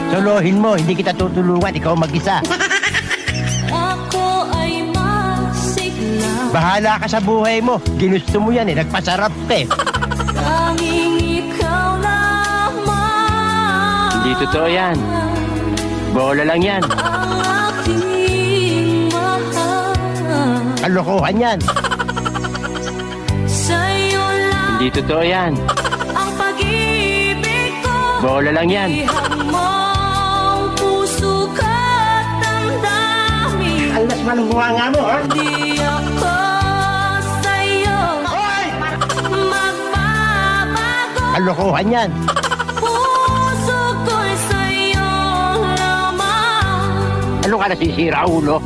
Solohin mo, hindi kita tutulungan, ikaw mag-isa. Ako ay masigla. Bahala ka sa buhay mo. Ginusto mo yan nagpasarap ka Tanging ikaw lamang. Hindi totoo yan. Bola lang yan. Ang aking mahal. Kalokohan yan. Sa'yo lang Hindi totoo yan. ang pag-ibig ko. Bola lang yan. Ihang mong puso ka't damdamin. Alas man ang buwanga mo, ha? Di ako sa'yo magbabago. Kalokohan yan. Puso ko'y sa'yo lamang. Ano ka nasisira, ulo?